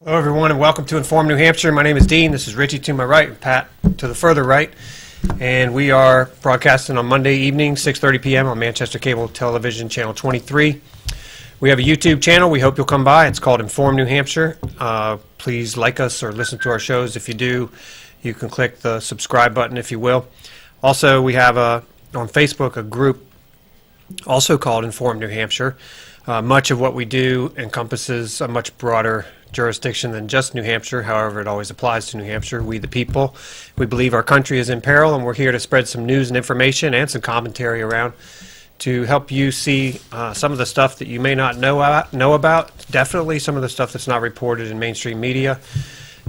Hello, everyone, and welcome to Inform New Hampshire. My name is Dean. This is Richie to my right, and Pat to the further right. And we are broadcasting on Monday evening, 6:30 p.m. on Manchester Cable Television, Channel 23. We have a YouTube channel. We hope you'll come by. It's called Inform New Hampshire. Please like us or listen to our shows. If you do, you can click the subscribe button, if you will. Also, we have on Facebook a group also called Inform New Hampshire. Much of what we do encompasses a much broader jurisdiction than just New Hampshire. However, it always applies to New Hampshire. We the people, we believe our country is in peril, and we're here to spread some news and information and some commentary around to help you see some of the stuff that you may not know about, definitely some of the stuff that's not reported in mainstream media.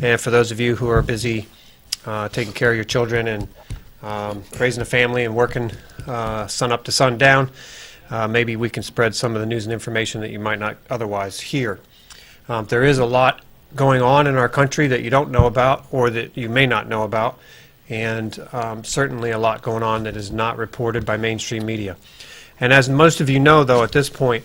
And for those of you who are busy taking care of your children and raising a family and working sun up to sun down, maybe we can spread some of the news and information that you might not otherwise hear. There is a lot going on in our country that you don't know about or that you may not know about, and certainly a lot going on that is not reported by mainstream media. And as most of you know, though, at this point,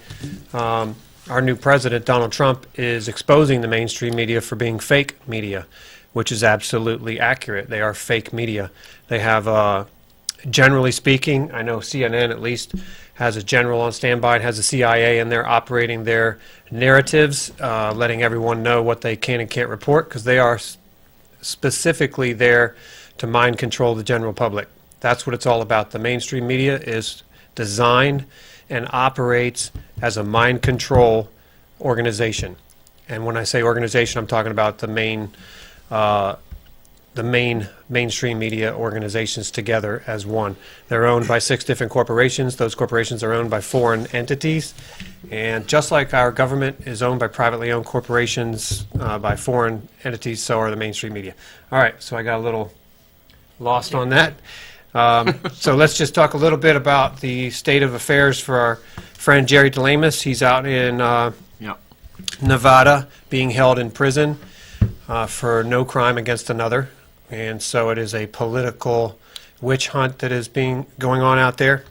our new president, Donald Trump, is exposing the mainstream media for being fake media, which is absolutely accurate. They are fake media. They have, generally speaking, I know CNN at least has a general on standby and has the CIA in there operating their narratives, letting everyone know what they can and can't report, because they are specifically there to mind control the general public. That's what it's all about. The mainstream media is designed and operates as a mind control organization. And when I say organization, I'm talking about the main mainstream media organizations together as one. They're owned by 6 different corporations. Those corporations are owned by foreign entities. And just like our government is owned by privately owned corporations by foreign entities, so are the mainstream media. All right, so I got a little lost on that. So let's just talk a little bit about the state of affairs for our friend Jerry DeLamus. He's out in Nevada being held in prison for no crime against another. And so it is a political witch hunt that is going on out there.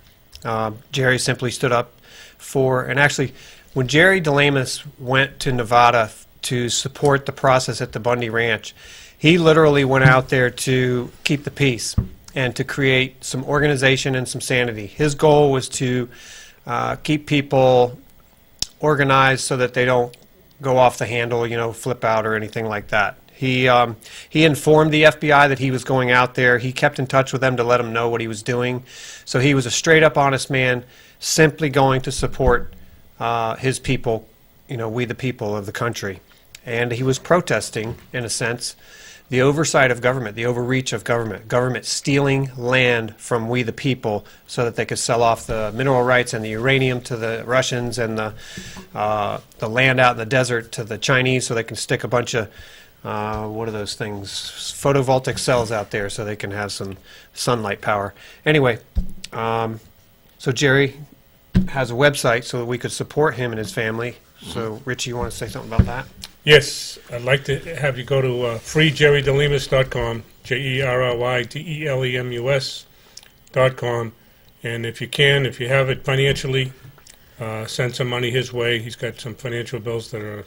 Jerry simply stood up for, and actually, when Jerry DeLamus went to Nevada to support the process at the Bundy Ranch, he literally went out there to keep the peace and to create some organization and some sanity. His goal was to keep people organized so that they don't go off the handle, flip out or anything like that. He informed the FBI that he was going out there. He kept in touch with them to let them know what he was doing. So he was a straight-up honest man, simply going to support his people, we the people of the country. And he was protesting, in a sense, the oversight of government, the overreach of government stealing land from we the people so that they could sell off the mineral rights and the uranium to the Russians and the land out in the desert to the Chinese so they can stick a bunch of what are those things? Photovoltaic cells out there so they can have some sunlight power. Anyway, so Jerry has a website so that we could support him and his family. So, Richie, you want to say something about that? Yes, I'd like to have you go to freejerrydelemus.com, JerryDelemus.com, and if you have it financially, send some money his way. He's got some financial bills that are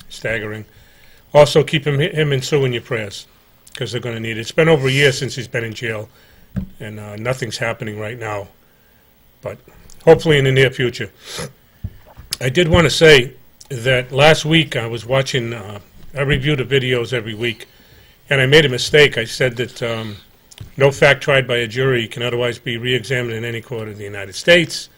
staggering. Also, keep him and Sue in your prayers, because they're going to need it. It's been over a year since he's been in jail, and nothing's happening right now, but hopefully in the near future. I did want to say that last week I was watching, I review the videos every week, and I made a mistake. I said that no fact tried by a jury can otherwise be re-examined in any court of the United States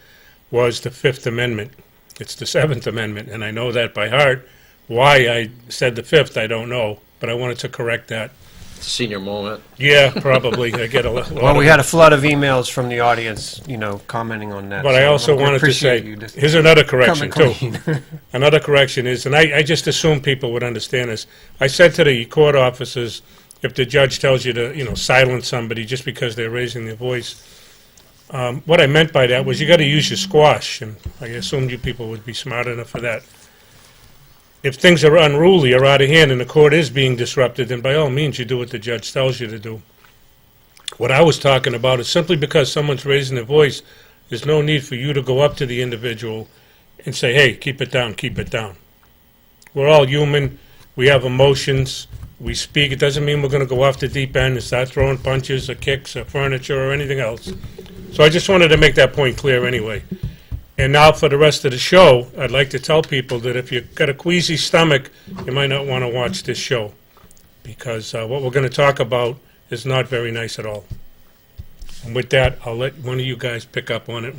was the Fifth Amendment. It's the Seventh Amendment, and I know that by heart. Why I said the Fifth, I don't know, but I wanted to correct that. Senior moment. Yeah, probably. I get a lot. Well, we had a flood of emails from the audience, commenting on that. But I also wanted to say, here's another correction, too. Another correction is, and I just assumed people would understand this. I said to the court officers, if the judge tells you to, silence somebody just because they're raising their voice, what I meant by that was you got to use your squash, and I assumed you people would be smart enough for that. If things are unruly or out of hand and the court is being disrupted, then by all means you do what the judge tells you to do. What I was talking about is simply because someone's raising their voice, there's no need for you to go up to the individual and say, hey, keep it down, keep it down. We're all human. We have emotions. We speak. It doesn't mean we're going to go off the deep end and start throwing punches or kicks or furniture or anything else. So I just wanted to make that point clear anyway. And now for the rest of the show, I'd like to tell people that if you've got a queasy stomach, you might not want to watch this show, because what we're going to talk about is not very nice at all. And with that, I'll let one of you guys pick up on it.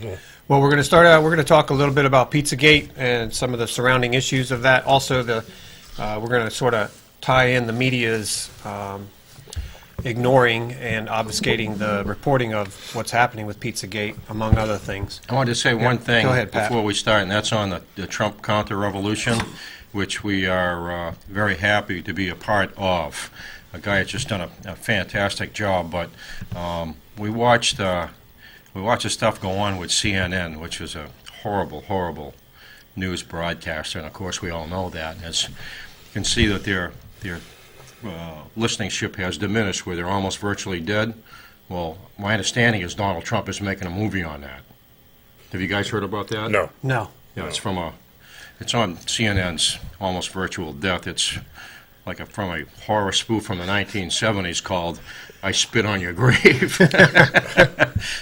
Well, we're going to start out, we're going to talk a little bit about Pizzagate and some of the surrounding issues of that. Also, we're going to sort of tie in the media's ignoring and obfuscating the reporting of what's happening with Pizzagate, among other things. I wanted to say one thing Go ahead, Pat. before we start, and that's on the Trump counter-revolution, which we are very happy to be a part of. A guy has just done a fantastic job, but we watched the stuff go on with CNN, which was a horrible, horrible news broadcaster, and of course we all know that. As you can see that their listenership has diminished, where they're almost virtually dead. Well, my understanding is Donald Trump is making a movie on that. Have you guys heard about that? No. No. Yeah, it's on CNN's Almost Virtual Death. It's like from a horror spoof from the 1970s called I Spit on Your Grave.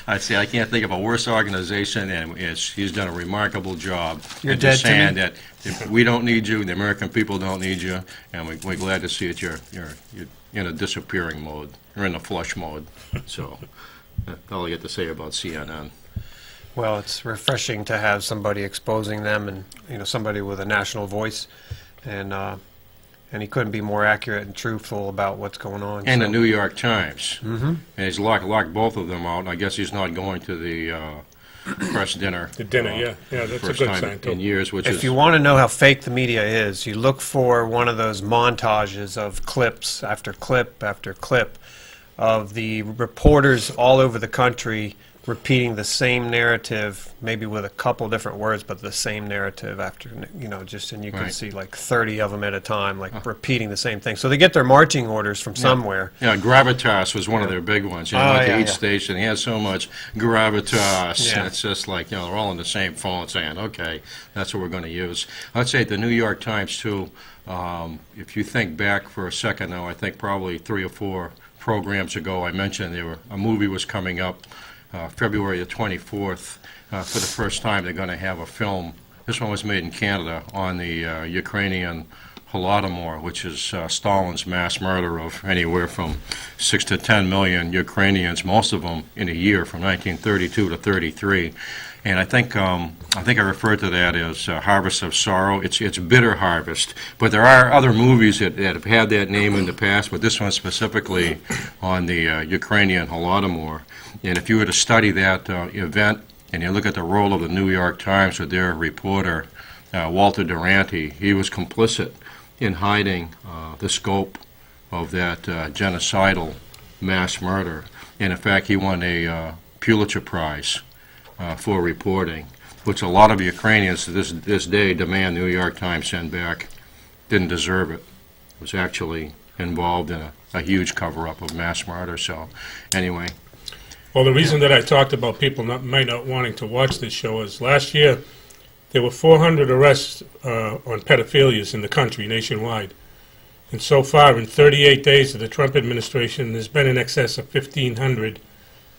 I'd say I can't think of a worse organization, and he's done a remarkable job. You're in dead just to me? saying that we don't need you, the American people don't need you, and we're glad to see that you're in a disappearing mode. You're in a flush mode. So that's all I get to say about CNN. Well, it's refreshing to have somebody exposing them, and somebody with a national voice, and he couldn't be more accurate and truthful about what's going on. And so. the New York Times. Mm-hmm. And he's locked both of them out. I guess he's not going to the press dinner. The dinner, yeah, that's a First good time sign in too. years, which If is you want to know how fake the media is, you look for one of those montages of clips after clip after clip of the reporters all over the country repeating the same narrative, maybe with a couple different words, but the same narrative after, and you can Right. see like 30 of them at a time, like repeating the same thing. So they get their marching orders from somewhere. Yeah, gravitas was one of their big ones. Oh, Like yeah, each yeah. station, he had so much gravitas. Yeah. And it's just like, they're all on the same phone saying, okay, that's what we're going to use. I'd say the New York Times, too, if you think back for a second now, I think probably 3 or 4 programs ago, I mentioned a movie was coming up February the 24th. For the first time, they're going to have a film. This one was made in Canada on the Ukrainian Holodomor, which is Stalin's mass murder of anywhere from 6 to 10 million Ukrainians, most of them in a year from 1932 to 33. And I think I referred to that as Harvest of Sorrow. It's Bitter Harvest. But there are other movies that have had that name in the past, but this one specifically on the Ukrainian Holodomor. And if you were to study that event and you look at the role of the New York Times with their reporter, Walter Duranty, he was complicit in hiding the scope of that genocidal mass murder. And in fact, he won a Pulitzer Prize for reporting, which a lot of Ukrainians to this day demand the New York Times send back. Didn't deserve it. Was actually involved in a huge cover-up of mass murder. So anyway. Well, the reason that I talked about people might not wanting to watch this show is last year there were 400 arrests on pedophilias in the country nationwide. And so far, in 38 days of the Trump administration, there's been in excess of 1,500,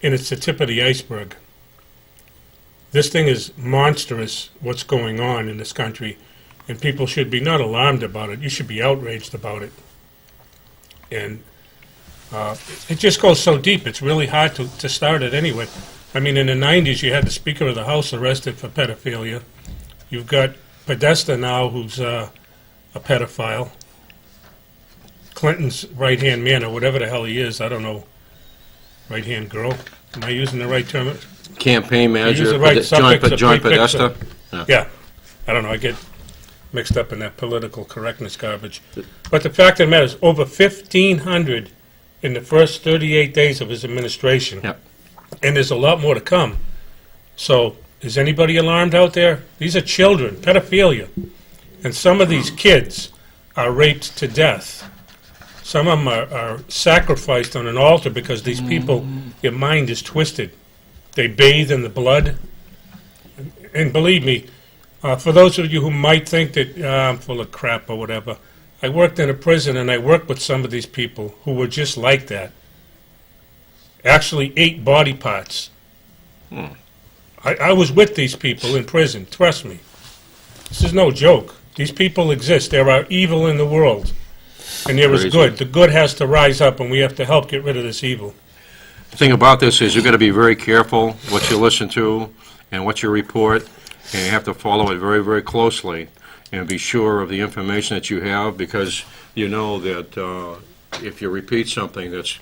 and it's the tip of the iceberg. This thing is monstrous, what's going on in this country, and people should be not alarmed about it. You should be outraged about it. And it just goes so deep, it's really hard to start it anyway. I mean, in the 90s, you had the Speaker of the House arrested for pedophilia. You've got Podesta now, who's a pedophile. Clinton's right-hand man, or whatever the hell he is, I don't know. Right-hand girl. Am I using the right term? Campaign manager, the right suffix or John prefix Podesta. Yeah. I don't know, I get mixed up in that political correctness garbage. But the fact of the matter is, over 1,500 in the first 38 days of his administration. Yep. And there's a lot more to come. So, is anybody alarmed out there? These are children, pedophilia. And some of these kids are raped to death. Some of them are sacrificed on an altar because these people, their mind is twisted. They bathe in the blood. And believe me, for those of you who might think that I'm full of crap or whatever, I worked in a prison, and I worked with some of these people who were just like that. Actually ate body parts. I was with these people in prison, trust me. This is no joke. These people exist. There are evil in the world, and there is Crazy. good. The good has to rise up, and we have to help get rid of this evil. The thing about this is you've got to be very careful what you listen to and what you report, and you have to follow it very, very closely and be sure of the information that you have, because you know that if you repeat something that's,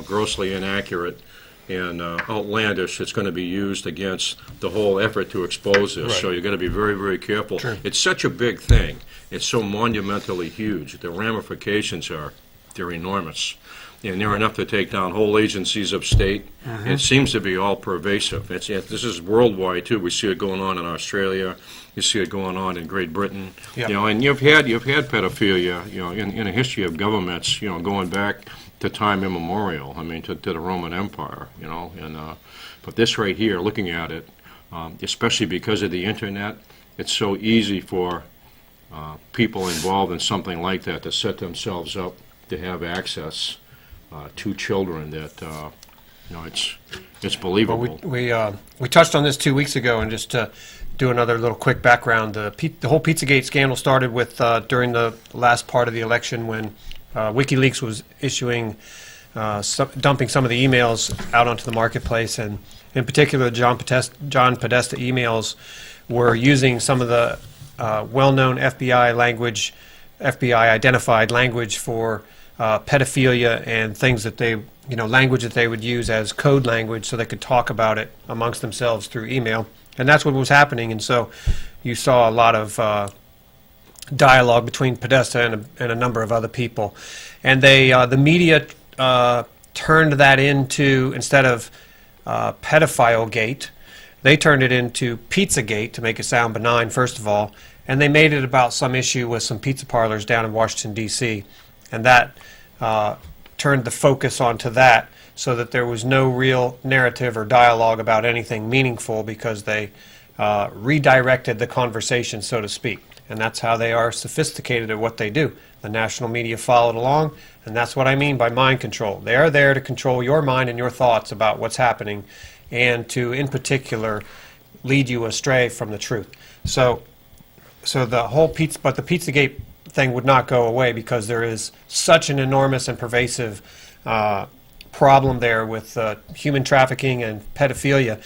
grossly inaccurate and outlandish, it's going to be used against the whole effort to expose this. So Right. you've got to be very, very careful. It's such a big thing. It's so monumentally huge. The ramifications they're enormous. And they're enough to take down whole agencies of state. It seems to be all pervasive. This is worldwide too. We see it going on in Australia. You see it going on in Great Britain. Yep. And you've had pedophilia, in a history of governments, going back to time immemorial. I mean, to the Roman Empire, and but this right here, looking at it, especially because of the internet, it's so easy for people involved in something like that to set themselves up to have access to children that, it's believable. Well, we touched on this 2 weeks ago, and just to do another little quick background, the whole Pizzagate scandal started with during the last part of the election when WikiLeaks was issuing, dumping some of the emails out onto the marketplace, and in particular, John Podesta emails were using some of the well-known FBI language, FBI-identified language for pedophilia and things that they, language that they would use as code language so they could talk about it amongst themselves through email. And that's what was happening. And so you saw a lot of dialogue between Podesta and a number of other people. And the media turned that into, instead of pedophile gate, they turned it into Pizzagate to make it sound benign, first of all. And they made it about some issue with some pizza parlors down in Washington, D.C. And that turned the focus onto that, so that there was no real narrative or dialogue about anything meaningful, because they redirected the conversation, so to speak. And that's how they are sophisticated at what they do. The national media followed along, and that's what I mean by mind control. They are there to control your mind and your thoughts about what's happening, and to, in particular, lead you astray from the truth. So the whole but the Pizzagate thing would not go away, because there is such an enormous and pervasive problem there with human trafficking and pedophilia.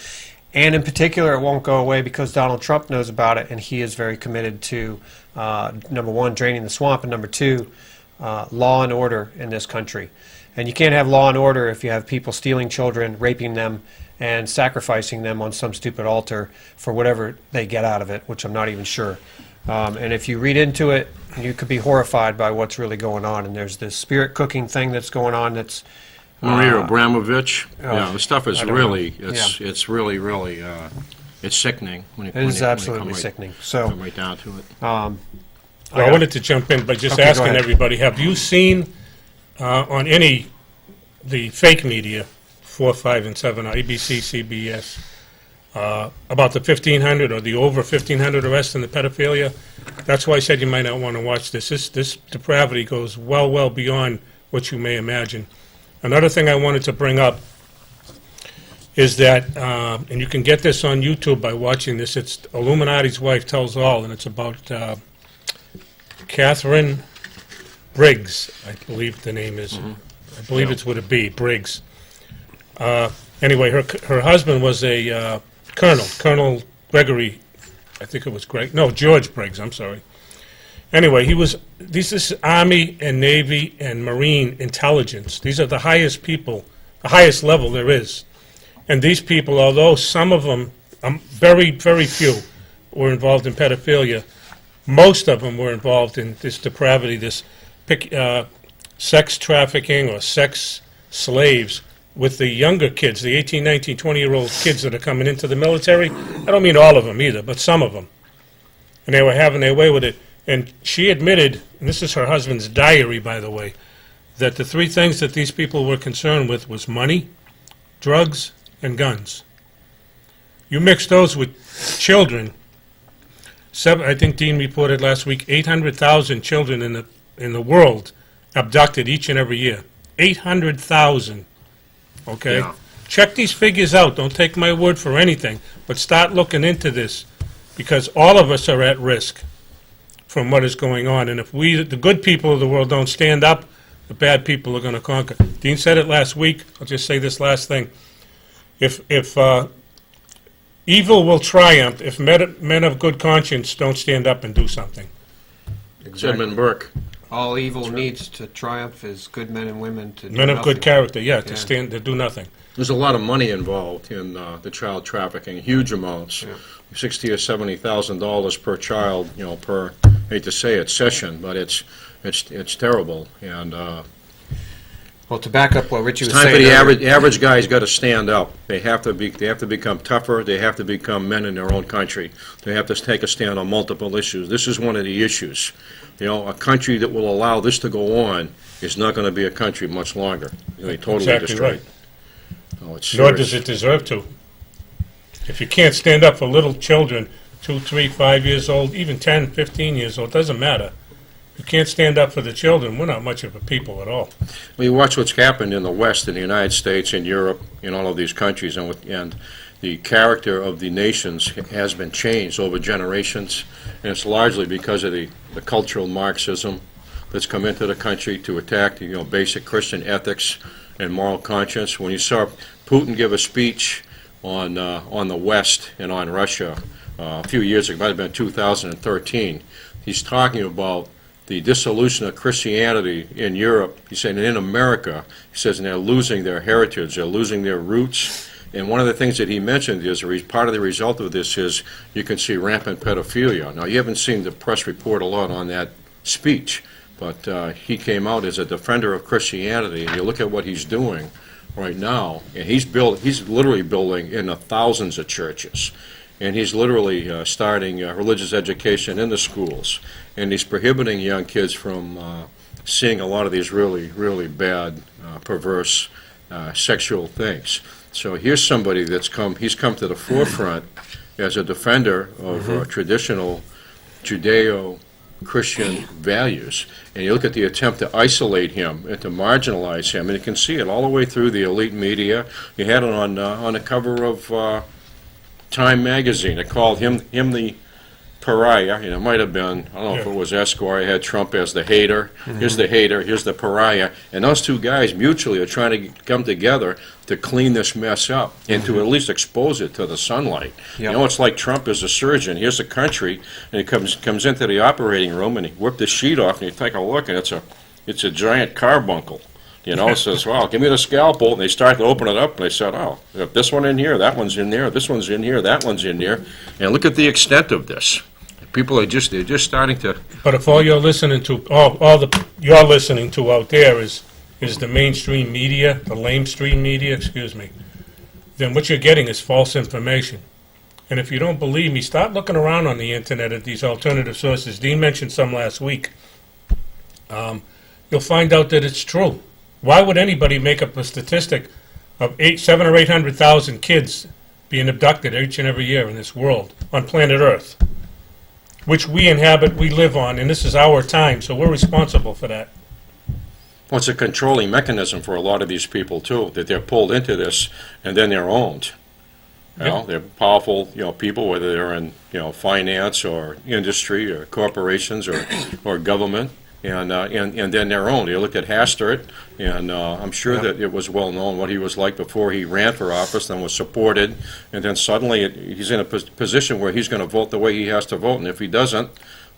And in particular, it won't go away because Donald Trump knows about it, and he is very committed to, number one, draining the swamp, and number two, law and order in this country. And you can't have law and order if you have people stealing children, raping them, and sacrificing them on some stupid altar for whatever they get out of it, which I'm not even sure. And if you read into it, you could be horrified by what's really going on. And there's this spirit cooking thing that's going on that's... Maria Abramovich, the stuff is I don't really, know. it's really, really, it's sickening when It is absolutely sickening. So, come right down to it. I wanted to jump in by just Okay, go asking ahead. everybody, have you seen on the fake media, 4, 5, and 7, ABC, CBS, about the 1,500 or the over 1,500 arrests in the pedophilia? That's why I said you might not want to watch this. This depravity goes well beyond what you may imagine. Another thing I wanted to bring up is that, and you can get this on YouTube by watching this, it's Illuminati's Wife Tells All, and it's about Catherine Briggs, I believe the name is. I believe it's with a B, Briggs. Anyway, her husband was a Colonel Gregory, I think it was George Briggs, I'm sorry. Anyway, this is Army and Navy and Marine intelligence. These are the highest people, the highest level there is. And these people, although some of them, very, very few, were involved in pedophilia, most of them were involved in this depravity, this sex trafficking or sex slaves with the younger kids, the 18, 19, 20-year-old kids that are coming into the military. I don't mean all of them either, but some of them. And they were having their way with it. And she admitted, and this is her husband's diary, by the way, that the three things that these people were concerned with was money, drugs, and guns. You mix those with children. I think Dean reported last week 800,000 children in the in the world abducted each and every year. 800,000, okay? Yeah. Check these figures out. Don't take my word for anything, but start looking into this, because all of us are at risk from what is going on. And if we, the good people of the world, don't stand up, the bad people are going to conquer. Dean said it last week. I'll just say this last thing. If evil will triumph if men of good conscience don't stand up and do something. Edmund Burke. All evil needs to triumph is good men and women to do Men of nothing. good character, yeah, Yeah. to do nothing. There's a lot of money involved in the child trafficking, huge amounts, Yeah. $60,000 or $70,000 per child, per, hate to say it, session, but it's terrible. And Well, to back up what Richie it's was time for saying the earlier- average guy's got to stand up. They have to become tougher. They have to become men in their own country. They have to take a stand on multiple issues. This is one of the issues. A country that will allow this to go on is not going to be a country much longer. They totally Exactly destroyed. right. Oh, it's Nor serious. does it deserve to. If you can't stand up for little children, 2, 3, 5 years old, even 10, 15 years old, doesn't matter. You can't stand up for the children, we're not much of a people at all. Well, you watch what's happened in the West, in the United States, in Europe, in all of these countries, and the character of the nations has been changed over generations, and it's largely because of the cultural Marxism that's come into the country to attack basic Christian ethics and moral conscience. When you saw Putin give a speech on the West and on Russia a few years ago, it might have been 2013, he's talking about the dissolution of Christianity in Europe. He said, and in America, he says, and they're losing their heritage, they're losing their roots. And one of the things that he mentioned is part of the result of this is you can see rampant pedophilia. Now, you haven't seen the press report a lot on that speech, but he came out as a defender of Christianity, and you look at what he's doing right now, and he's literally building in the thousands of churches. And he's literally starting religious education in the schools. And he's prohibiting young kids from seeing a lot of these really, really bad, perverse sexual things. So here's somebody he's come to the forefront as a defender of traditional Judeo-Christian values. And you look at the attempt to isolate him and to marginalize him, and you can see it all the way through the elite media. You had it on the cover of Time magazine. It called him the pariah. It might have been, I don't know if it was Esquire. It had Trump as the hater. Here's the hater. Here's the pariah. And those two guys mutually are trying to come together to clean this mess up and to at least expose it to the sunlight. Yep. It's like Trump is a surgeon. Here's the country, and he comes into the operating room and he whipped the sheet off and you take a look, and it's a giant carbuncle. Says, well, give me the scalpel, and they start to open it up, and they said, oh, this one in here, that one's in there, this one's in here, that one's in there, and look at the extent of this. People they're just starting to. But if all you're listening to, you're listening to out there is the mainstream media, the lamestream media, then what you're getting is false information. And if you don't believe me, start looking around on the internet at these alternative sources. Dean mentioned some last week. You'll find out that it's true. Why would anybody make up a statistic of 700,000 or 800,000 kids being abducted each and every year in this world on planet Earth, which we inhabit, we live on, and this is our time, so we're responsible for that. Well, it's a controlling mechanism for a lot of these people too, that they're pulled into this and then they're owned. They're powerful, people, whether they're in, finance or industry or corporations or government. And then their own. You look at Hastert, and I'm sure that it was well known what he was like before he ran for office and was supported, and then suddenly he's in a position where he's going to vote the way he has to vote, and if he doesn't,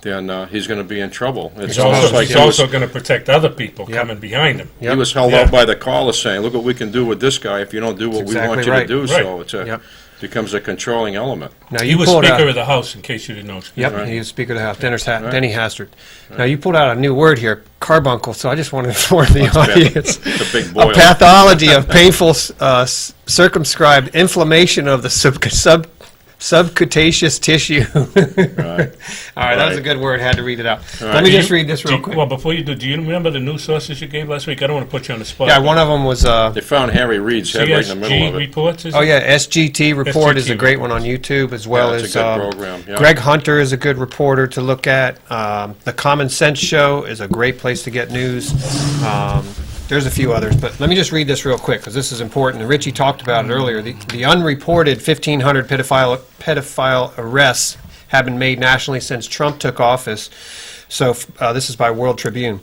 then he's going to be in trouble. He's also going to protect other people coming behind him. He was held out by the collar saying, look what we can do with this guy if you don't do what we want you to do. Right. So becomes a controlling element. Now, He was Speaker of the House, in case you didn't know. Yep, he was Speaker of the House, Denny Hastert. Now, you pulled out a new word here, carbuncle, so I just want to inform the audience. It's a big boil. A pathology of painful circumscribed inflammation of the subcutaneous tissue. Right. All right, that was a good word. Had to read it out. Let me just read this real quick. Well, before you do you remember the news sources you gave last week? I don't want to put you on the spot. Yeah, one of them was. They found Harry Reid's head right in the middle CSG of it. reports. Is Oh it? yeah, SGT report is a SGT great one on YouTube, as well Yeah, it's as a good program, yeah. Greg Hunter is a good reporter to look at. The Common Sense Show is a great place to get news. There's a few others, but let me just read this real quick because this is important. And Richie talked about it earlier. The unreported 1,500 pedophile arrests have been made nationally since Trump took office. So this is by World Tribune.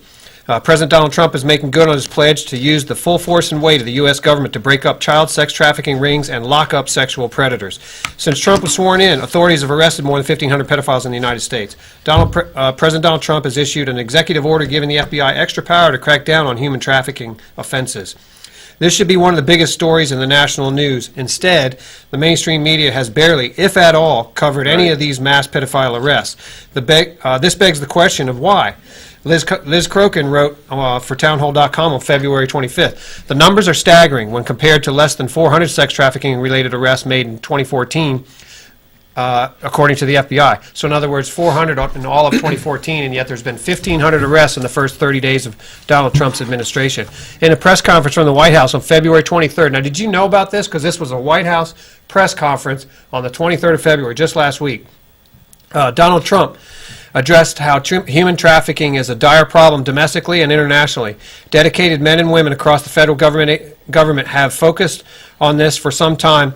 President Donald Trump is making good on his pledge to use the full force and weight of the U.S. government to break up child sex trafficking rings and lock up sexual predators. Since Trump was sworn in, authorities have arrested more than 1,500 pedophiles in the United States. President Donald Trump has issued an executive order giving the FBI extra power to crack down on human trafficking offenses. This should be one of the biggest stories in the national news. Instead, the mainstream media has barely, if at all, covered any of these mass pedophile arrests. This begs the question of why. Liz Crokin wrote for townhall.com on February 25th. The numbers are staggering when compared to less than 400 sex trafficking-related arrests made in 2014, according to the FBI. So in other words, 400 in all of 2014, and yet there's been 1,500 arrests in the first 30 days of Donald Trump's administration. In a press conference from the White House on February 23rd. Now, did you know about this? Because this was a White House press conference on the 23rd of February, just last week. Donald Trump addressed how human trafficking is a dire problem domestically and internationally. Dedicated men and women across the federal government have focused on this for some time.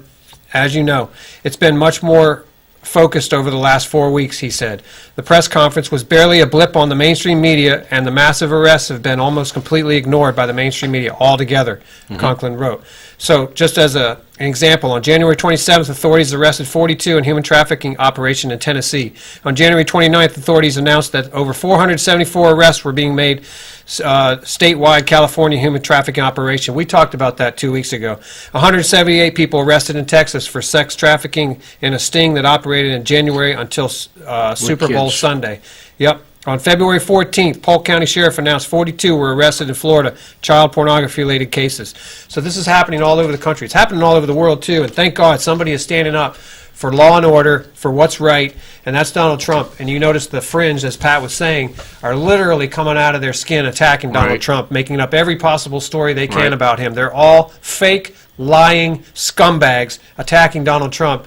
As you know, it's been much more focused over the last 4 weeks, he said. The press conference was barely a blip on the mainstream media, and the massive arrests have been almost completely ignored by the mainstream media altogether, Conklin wrote. So, just as an example, on January 27th, authorities arrested 42 in human trafficking operation in Tennessee. On January 29th, authorities announced that over 474 arrests were being made statewide California human trafficking operation. We talked about that 2 weeks ago. 178 people arrested in Texas for sex trafficking in a sting that operated in January until Super Bowl kids. Sunday. Yep. On February 14th, Polk County Sheriff announced 42 were arrested in Florida, child pornography-related cases. So this is happening all over the country. It's happening all over the world, too, and thank God somebody is standing up for law and order, for what's right, and that's Donald Trump. And you notice the fringe, as Pat was saying, are literally coming out of their skin attacking Donald Right. Trump, making up every possible story they can Right. about him. They're all fake, lying scumbags attacking Donald Trump,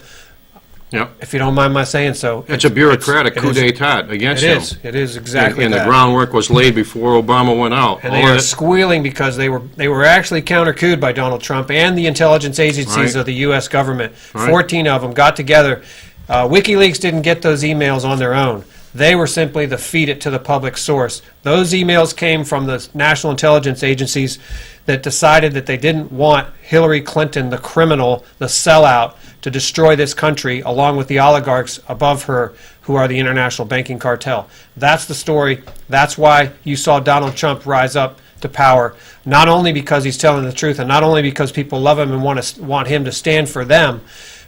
Yep. if you don't mind my saying so. It's a bureaucratic it coup is- d'etat against him. It is exactly And the that. groundwork was laid before Obama went out. And All they are that- squealing because they were actually counter-couped by Donald Trump and the intelligence agencies Right. of the U.S. government. Right. 14 of them got together. WikiLeaks didn't get those emails on their own. They were simply the feed it to the public source. Those emails came from the national intelligence agencies that decided that they didn't want Hillary Clinton, the criminal, the sellout, to destroy this country, along with the oligarchs above her, who are the international banking cartel. That's the story. That's why you saw Donald Trump rise up to power, not only because he's telling the truth, and not only because people love him and want him to stand for them,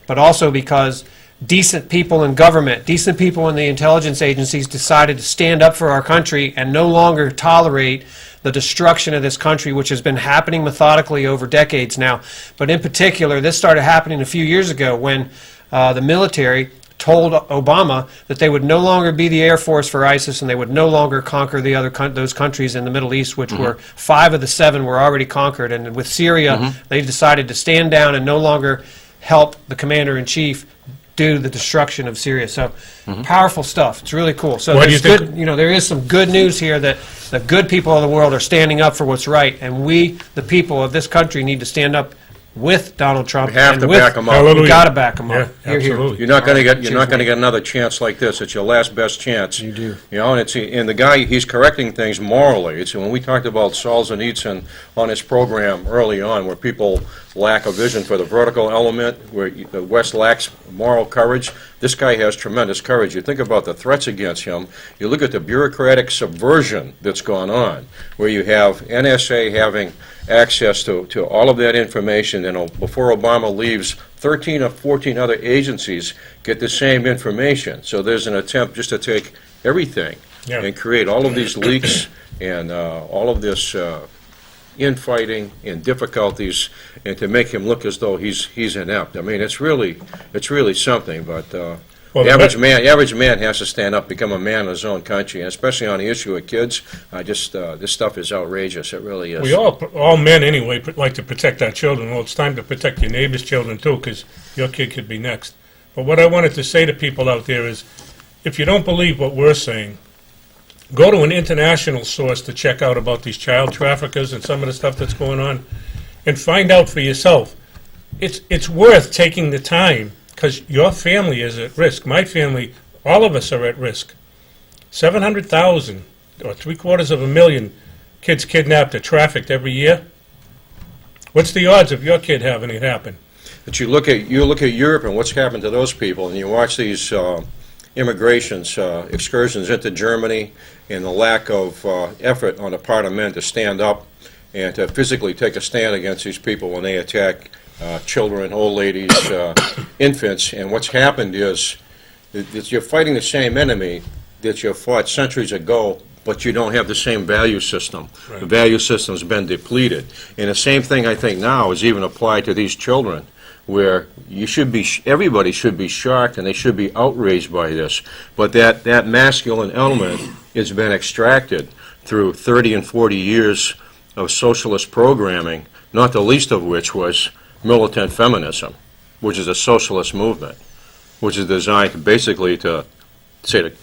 but also because decent people in government, decent people in the intelligence agencies decided to stand up for our country and no longer tolerate the destruction of this country, which has been happening methodically over decades now. But in particular, this started happening a few years ago when the military told Obama that they would no longer be the Air Force for ISIS and they would no longer conquer the other those countries in the Middle East, which were 5 of the 7 were already conquered. And with Syria, they decided to stand down and no longer help the commander-in-chief do the destruction of Syria. So powerful stuff. It's really cool. So Why do you there's think- good, there is some good news here that the good people of the world are standing up for what's right, and we, the people of this country, need to stand up with Donald Trump. We have and to with- back him up. Hallelujah. We got to back him Yeah, up. Hear, hear. absolutely. You're not going to get. You're not Cheers, going to mate. get another chance like this. It's your last best chance. You do. And the guy, he's correcting things morally. It's when we talked about Solzhenitsyn on his program early on, where people lack a vision for the vertical element, where the West lacks moral courage. This guy has tremendous courage. You think about the threats against him. You look at the bureaucratic subversion that's gone on, where you have NSA having access to all of that information. Before Obama leaves, 13 or 14 other agencies get the same information. So there's an attempt just to take everything Yeah. and create all of these leaks and all of this infighting and difficulties, and to make him look as though he's inept. I mean, it's really something, but Well, the average man has to stand up, become a man in his own country, and especially on the issue of kids. This stuff is outrageous. It really is. We all men anyway, like to protect our children. Well, it's time to protect your neighbor's children too, because your kid could be next. But what I wanted to say to people out there is, if you don't believe what we're saying, go to an international source to check out about these child traffickers and some of the stuff that's going on, and find out for yourself. It's worth taking the time, because your family is at risk. My family, all of us are at risk. 700,000, or 750,000 kids kidnapped or trafficked every year. What's the odds of your kid having it happen? But you look at Europe and what's happened to those people, and you watch these immigrations, excursions into Germany, and the lack of effort on the part of men to stand up and to physically take a stand against these people when they attack children, old ladies, infants. And what's happened is that you're fighting the same enemy that you fought centuries ago, but you don't have the same value system. Right. The value system's been depleted. And the same thing, I think, now is even applied to these children, where everybody should be shocked and they should be outraged by this. But that masculine element has been extracted through 30 and 40 years of socialist programming, not the least of which was militant feminism, which is a socialist movement, which is designed basically to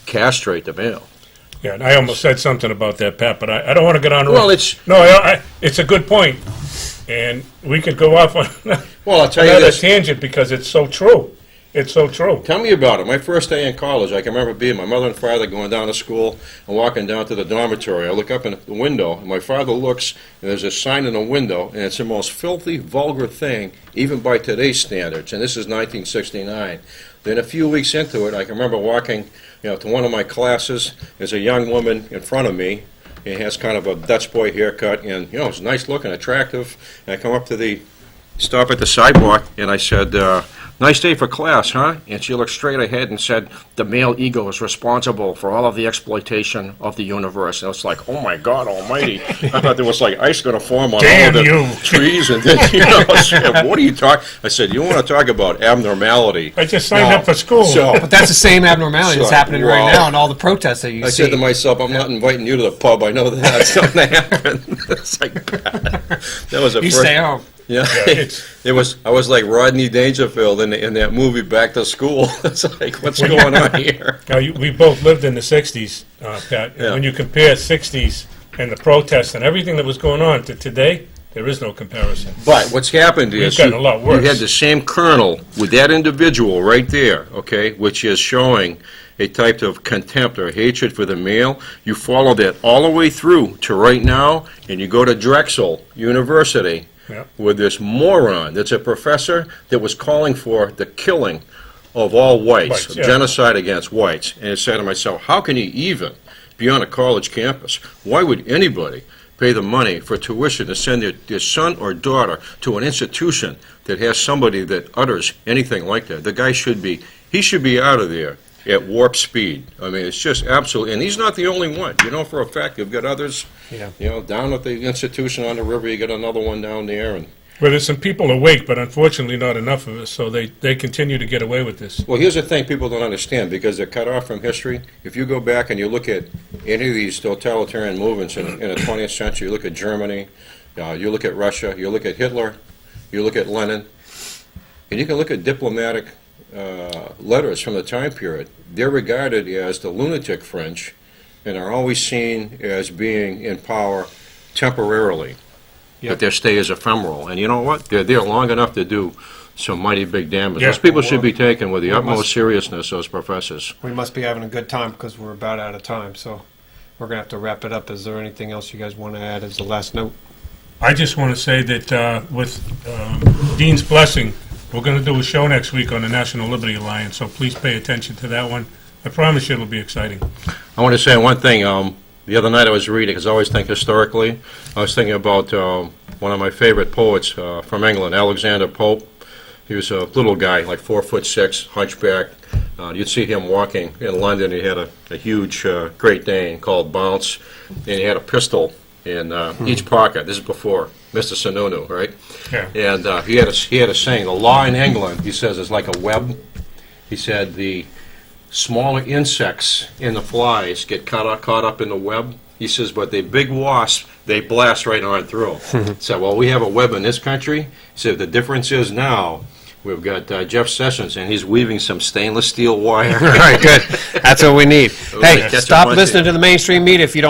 castrate the male. Yeah, and I almost said something about that, Pat, but I don't want to get on the Well, it's a good point, and we could go off on well, I'll tell you another this. tangent because it's so true. It's so true. Tell me about it. My first day in college, I can remember being my mother and father going down to school and walking down to the dormitory. I look up in the window, and my father looks, and there's a sign in the window, and it's the most filthy, vulgar thing, even by today's standards, and this is 1969. Then a few weeks into it, I can remember walking to one of my classes. There's a young woman in front of me, and has kind of a Dutch boy haircut, and it's nice looking, attractive. And I come up to stop at the sidewalk, and I said, nice day for class, huh? And she looked straight ahead and said, the male ego is responsible for all of the exploitation of the universe. And I was like, oh my God almighty. I thought there was like ice going to form on Damn all of the you. trees. And then, I said, what are you talking? I said, you want to talk about abnormality? I just signed No. up for school. So, But that's the same abnormality that's So, happening well, right now in all the protests that you I see. said to myself, I'm not inviting you to the pub. I know that's going to happen. It's like, that was a You first. stay home. Yeah, it's- I was like Rodney Dangerfield in that movie Back to School. It's like, what's going on here? Now, we both lived in the 60s, Pat. And Yeah. when you compare 60s and the protests and everything that was going on to today, there is no comparison. But what's happened We've is gotten a lot worse. you had the same kernel with that individual right there, okay, which is showing a type of contempt or hatred for the male. You follow that all the way through to right now, and you go to Drexel University Yeah. with this moron that's a professor that was calling for the killing of all whites, Whites, yeah. genocide against whites. And I said to myself, how can you even be on a college campus? Why would anybody pay the money for tuition to send their son or daughter to an institution that has somebody that utters anything like that? The guy should be out of there at warp speed. I mean, it's just absolutely, and he's not the only one. For a fact, you've got others, Yeah. down at the institution on the river, you got another one down there, and Well, there's some people awake, but unfortunately not enough of us, so they continue to get away with this. well, here's the thing people don't understand, because they're cut off from history. If you go back and you look at any of these totalitarian movements in the 20th century, you look at Germany, you look at Russia, you look at Hitler, you look at Lenin, and you can look at diplomatic letters from the time period. They're regarded as the lunatic fringe and are always seen as being in power temporarily. Yep. But their stay is ephemeral. And you know what? They're there long enough to do some mighty big damage. Yeah. Those people should be taken with the Well, utmost must- seriousness, those professors. We must be having a good time because we're about out of time. So we're going to have to wrap it up. Is there anything else you guys want to add as the last note? I just want to say that with Dean's blessing, we're going to do a show next week on the National Liberty Alliance, so please pay attention to that one. I promise you it'll be exciting. I want to say one thing. The other night I was reading, because I always think historically, I was thinking about one of my favorite poets from England, Alexander Pope. He was a little guy, like 4'6", hunchback. You'd see him walking in London. He had a huge Great Dane called Bounce, and he had a pistol in each pocket. This is before Mr. Sununu, right? Yeah. And he had a saying, the law in England, he says, is like a web. He said the smaller insects and the flies get caught up in the web. He says, but the big wasps, they blast right on through. So, well, we have a web in this country. He said the difference is now we've got Jeff Sessions, and he's weaving some stainless steel wire. All right, good. That's what we need. We're gonna Hey, catch 'em stop once listening here. to the mainstream media if you don't